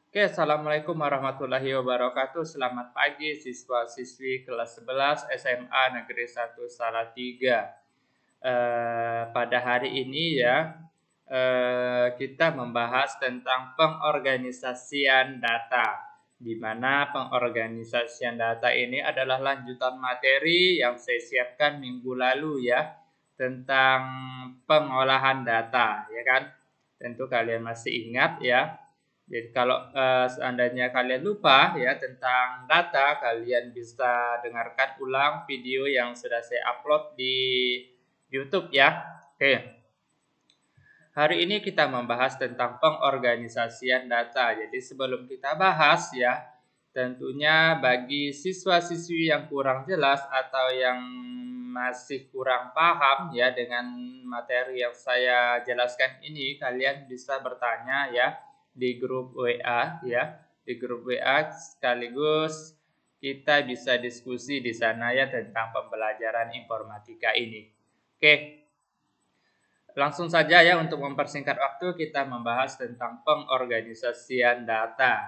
Oke, Assalamualaikum warahmatullahi wabarakatuh. Selamat pagi siswa-siswi kelas 11 SMA Negeri 1 Salatiga. Pada hari ini ya, kita membahas tentang pengorganisasian data, di mana pengorganisasian data ini adalah lanjutan materi yang saya siapkan minggu lalu ya, tentang pengolahan data, ya kan? Tentu kalian masih ingat ya. Jadi kalau seandainya kalian lupa ya tentang data, kalian bisa dengarkan ulang video yang sudah saya upload di YouTube ya. Oke. Hari ini kita membahas tentang pengorganisasian data. Jadi sebelum kita bahas ya, tentunya bagi siswa-siswi yang kurang jelas atau yang masih kurang paham ya dengan materi yang saya jelaskan ini, kalian bisa bertanya ya di grup WA ya. Di grup WA sekaligus kita bisa diskusi di sana ya tentang pembelajaran informatika ini. Oke, langsung saja ya untuk mempersingkat waktu kita membahas tentang pengorganisasian data.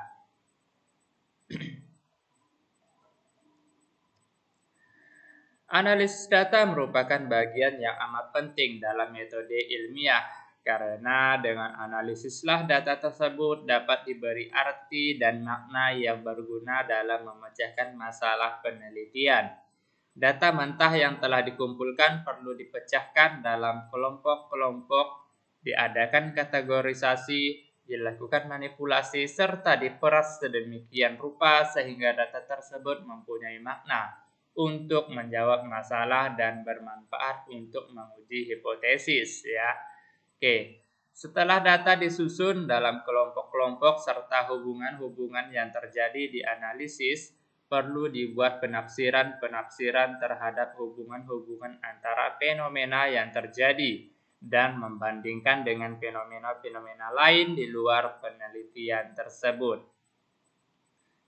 Analisis data merupakan bagian yang amat penting dalam metode ilmiah karena dengan analisislah data tersebut dapat diberi arti dan makna yang berguna dalam memecahkan masalah penelitian. Data mentah yang telah dikumpulkan perlu dipecahkan dalam kelompok-kelompok, diadakan kategorisasi, dilakukan manipulasi, serta diperas sedemikian rupa sehingga data tersebut mempunyai makna untuk menjawab masalah dan bermanfaat untuk menguji hipotesis ya. Oke, setelah data disusun dalam kelompok-kelompok serta hubungan-hubungan yang terjadi di analisis, perlu dibuat penafsiran-penafsiran terhadap hubungan-hubungan antara fenomena yang terjadi dan membandingkan dengan fenomena-fenomena lain di luar penelitian tersebut.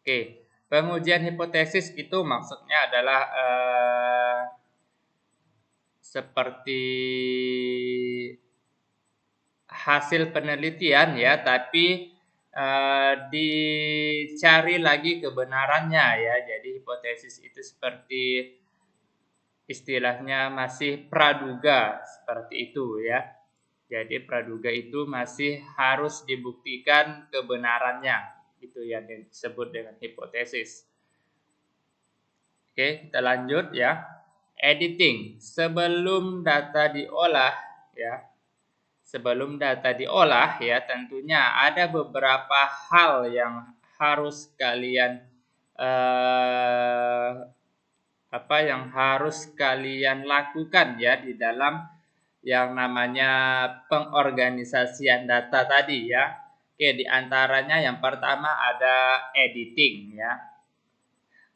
Oke, pengujian hipotesis itu maksudnya adalah seperti hasil penelitian ya, tapi dicari lagi kebenarannya ya. Jadi hipotesis itu seperti istilahnya masih praduga seperti itu ya. Jadi praduga itu masih harus dibuktikan kebenarannya. Itu yang disebut dengan hipotesis. Oke, kita lanjut ya. Editing. Sebelum data diolah ya. Sebelum data diolah ya, tentunya ada beberapa hal yang harus kalian lakukan ya di dalam yang namanya pengorganisasian data tadi ya. Oke, di antaranya yang pertama ada editing ya.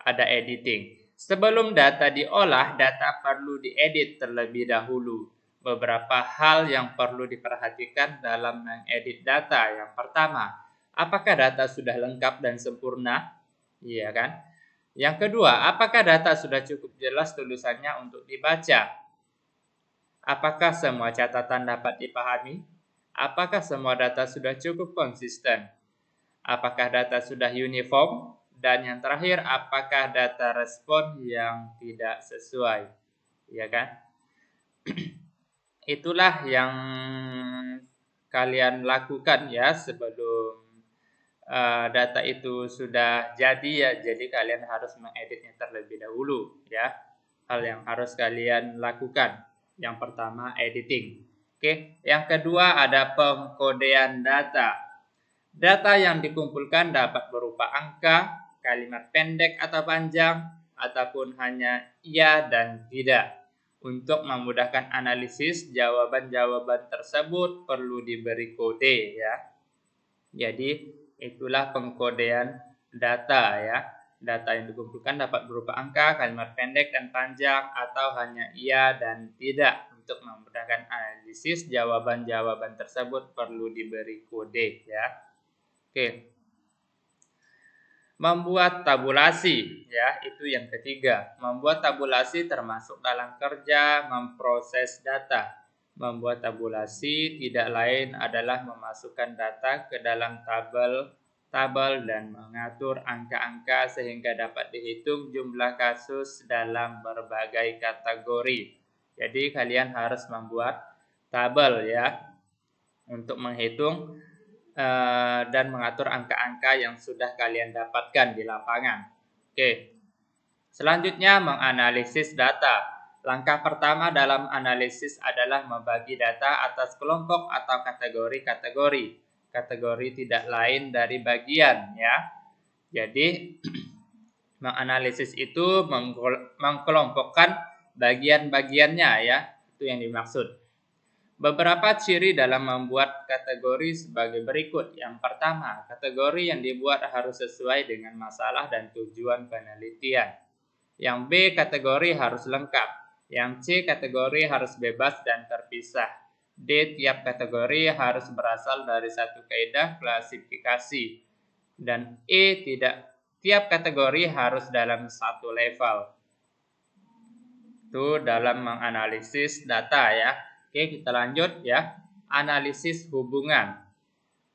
Ada editing. Sebelum data diolah, data perlu diedit terlebih dahulu. Beberapa hal yang perlu diperhatikan dalam mengedit data. Yang pertama, apakah data sudah lengkap dan sempurna? Iya kan? Yang kedua, apakah data sudah cukup jelas tulisannya untuk dibaca? Apakah semua catatan dapat dipahami? Apakah semua data sudah cukup konsisten? Apakah data sudah uniform? Dan yang terakhir, apakah data respon yang tidak sesuai? Ya kan? Itulah yang kalian lakukan ya sebelum data itu sudah jadi ya. Jadi kalian harus mengeditnya terlebih dahulu ya. Hal yang harus kalian lakukan. Yang pertama editing. Oke, yang kedua ada pengkodean data. Data yang dikumpulkan dapat berupa angka, kalimat pendek atau panjang, ataupun hanya iya dan tidak. Untuk memudahkan analisis, jawaban-jawaban tersebut perlu diberi kode ya. Jadi itulah pengkodean data ya. Data yang dikumpulkan dapat berupa angka, kalimat pendek dan panjang, atau hanya iya dan tidak. Untuk memudahkan analisis, jawaban-jawaban tersebut perlu diberi kode ya. Oke. Membuat tabulasi ya, itu yang ketiga. Membuat tabulasi termasuk dalam kerja memproses data. Membuat tabulasi tidak lain adalah memasukkan data ke dalam tabel tabel, dan mengatur angka-angka sehingga dapat dihitung jumlah kasus dalam berbagai kategori. Jadi kalian harus membuat tabel ya untuk menghitung dan mengatur angka-angka yang sudah kalian dapatkan di lapangan. Oke. Selanjutnya menganalisis data. Langkah pertama dalam analisis adalah membagi data atas kelompok atau kategori-kategori. Kategori tidak lain dari bagian ya. Jadi menganalisis itu mengkelompokkan bagian-bagiannya ya. Itu yang dimaksud. Beberapa ciri dalam membuat kategori sebagai berikut. Yang pertama, kategori yang dibuat harus sesuai dengan masalah dan tujuan penelitian. Yang B, kategori harus lengkap. Yang C, kategori harus bebas dan terpisah. D, tiap kategori harus berasal dari satu kaidah klasifikasi. Dan E, tiap kategori harus dalam satu level. Itu dalam menganalisis data ya. Oke, kita lanjut ya. Analisis hubungan.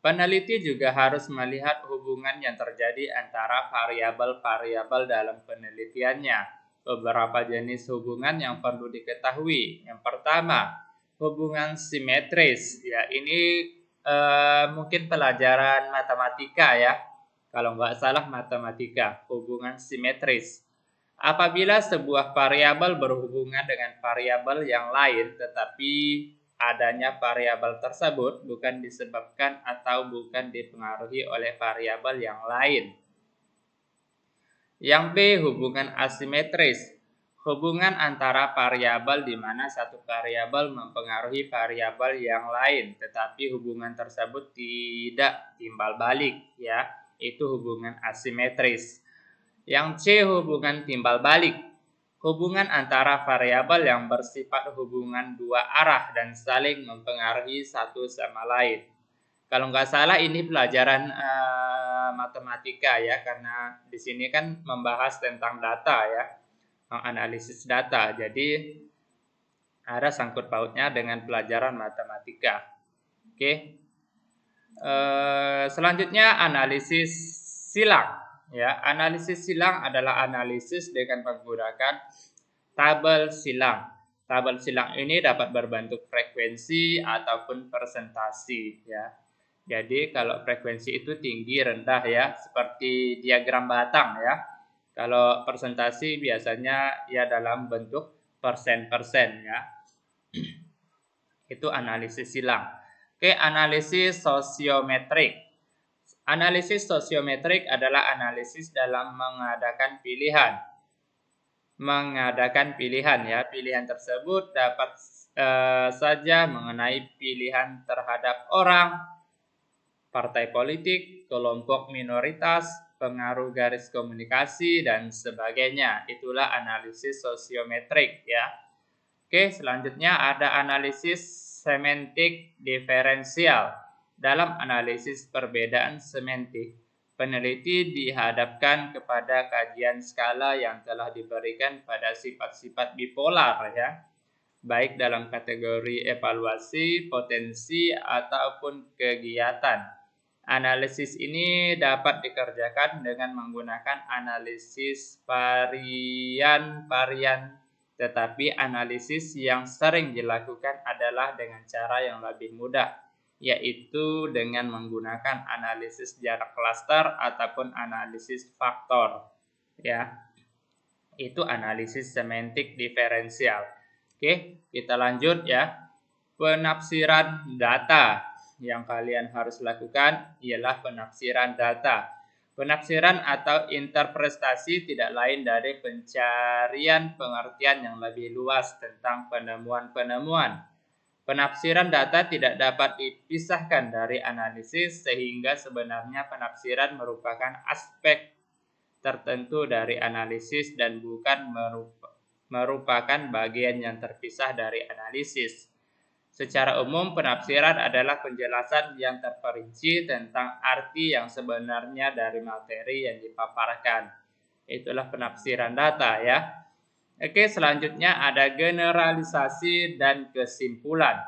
Peneliti juga harus melihat hubungan yang terjadi antara variabel-variabel dalam penelitiannya. Beberapa jenis hubungan yang perlu diketahui. Yang pertama, hubungan simetris. Ya, ini mungkin pelajaran matematika ya. Kalau nggak salah matematika, hubungan simetris. Apabila sebuah variabel berhubungan dengan variabel yang lain, tetapi adanya variabel tersebut bukan disebabkan atau bukan dipengaruhi oleh variabel yang lain. Yang B, hubungan asimetris. Hubungan antara variabel di mana satu variabel mempengaruhi variabel yang lain, tetapi hubungan tersebut tidak timbal balik, ya. Itu hubungan asimetris. Yang C, hubungan timbal balik. Hubungan antara variabel yang bersifat hubungan dua arah dan saling mempengaruhi satu sama lain. Kalau nggak salah ini pelajaran matematika ya, karena di sini kan membahas tentang data ya, menganalisis data. Jadi ada sangkut pautnya dengan pelajaran matematika. Oke. Selanjutnya analisis silang. Ya, analisis silang adalah analisis dengan menggunakan tabel silang. Tabel silang ini dapat berbentuk frekuensi ataupun persentasi ya. Jadi kalau frekuensi itu tinggi rendah ya, seperti diagram batang ya. Kalau persentasi biasanya ya dalam bentuk persen-persen ya. Itu analisis silang. Oke, analisis sosiometrik. Analisis sosiometrik adalah analisis dalam mengadakan pilihan. Mengadakan pilihan ya, pilihan tersebut dapat saja mengenai pilihan terhadap orang, partai politik, kelompok minoritas, pengaruh garis komunikasi, dan sebagainya. Itulah analisis sosiometrik ya. Oke, selanjutnya ada analisis semantik diferensial. Dalam analisis perbedaan semantik, peneliti dihadapkan kepada kajian skala yang telah diberikan pada sifat-sifat bipolar ya, baik dalam kategori evaluasi, potensi, ataupun kegiatan. Analisis ini dapat dikerjakan dengan menggunakan analisis varian-varian, tetapi analisis yang sering dilakukan adalah dengan cara yang lebih mudah, yaitu dengan menggunakan analisis jarak klaster ataupun analisis faktor. Ya, itu analisis semantik diferensial. Oke, kita lanjut ya. Penafsiran data. Yang kalian harus lakukan ialah penafsiran data. Penafsiran atau interpretasi tidak lain dari pencarian pengertian yang lebih luas tentang penemuan-penemuan. Penafsiran data tidak dapat dipisahkan dari analisis, sehingga sebenarnya penafsiran merupakan aspek tertentu dari analisis dan bukan merupakan bagian yang terpisah dari analisis. Secara umum, penafsiran adalah penjelasan yang terperinci tentang arti yang sebenarnya dari materi yang dipaparkan. Itulah penafsiran data ya. Oke, selanjutnya ada generalisasi dan kesimpulan.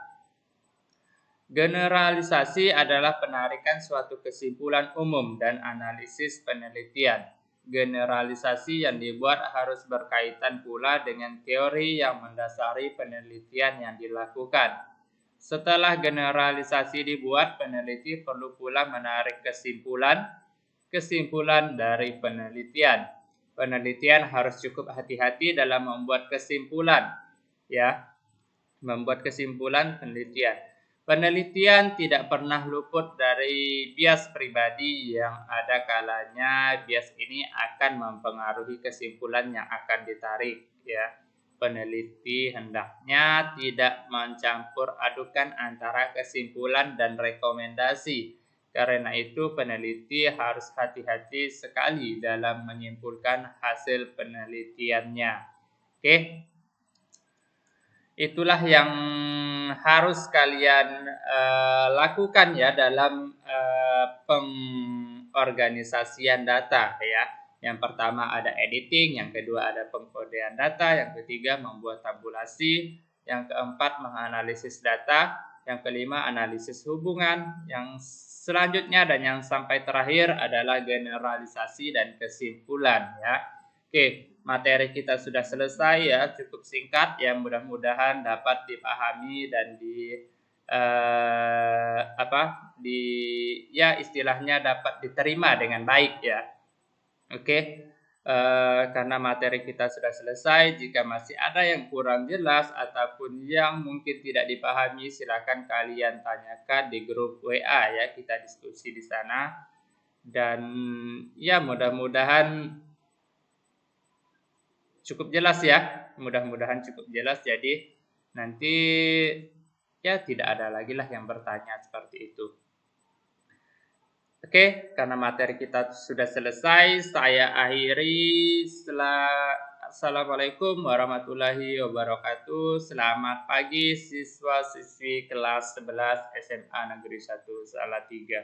Generalisasi adalah penarikan suatu kesimpulan umum dan analisis penelitian. Generalisasi yang dibuat harus berkaitan pula dengan teori yang mendasari penelitian yang dilakukan. Setelah generalisasi dibuat, peneliti perlu pula menarik kesimpulan dari penelitian. Penelitian harus cukup hati-hati dalam membuat kesimpulan, ya, penelitian. Penelitian tidak pernah luput dari bias pribadi yang ada kalanya bias ini akan mempengaruhi kesimpulan yang akan ditarik, ya. Peneliti hendaknya tidak mencampur adukan antara kesimpulan dan rekomendasi. Karena itu peneliti harus hati-hati sekali dalam menyimpulkan hasil penelitiannya. Oke. Itulah yang harus kalian lakukan ya dalam pengorganisasian data ya. Yang pertama ada editing, yang kedua ada pengkodean data, yang ketiga membuat tabulasi, yang keempat menganalisis data, yang kelima analisis hubungan, yang selanjutnya dan yang sampai terakhir adalah generalisasi dan kesimpulan ya. Oke, materi kita sudah selesai ya, cukup singkat ya, mudah-mudahan dapat dipahami dan istilahnya dapat diterima dengan baik ya. Oke, karena materi kita sudah selesai, jika masih ada yang kurang jelas ataupun yang mungkin tidak dipahami, silakan kalian tanyakan di grup WA ya, kita diskusi di sana. Dan ya mudah-mudahan cukup jelas ya, mudah-mudahan cukup jelas. Jadi nanti ya tidak ada lagi lah yang bertanya seperti itu. Oke, karena materi kita sudah selesai, saya akhiri. Assalamualaikum warahmatullahi wabarakatuh. Selamat pagi siswa-siswi kelas 11 SMA Negeri 1 Salatiga.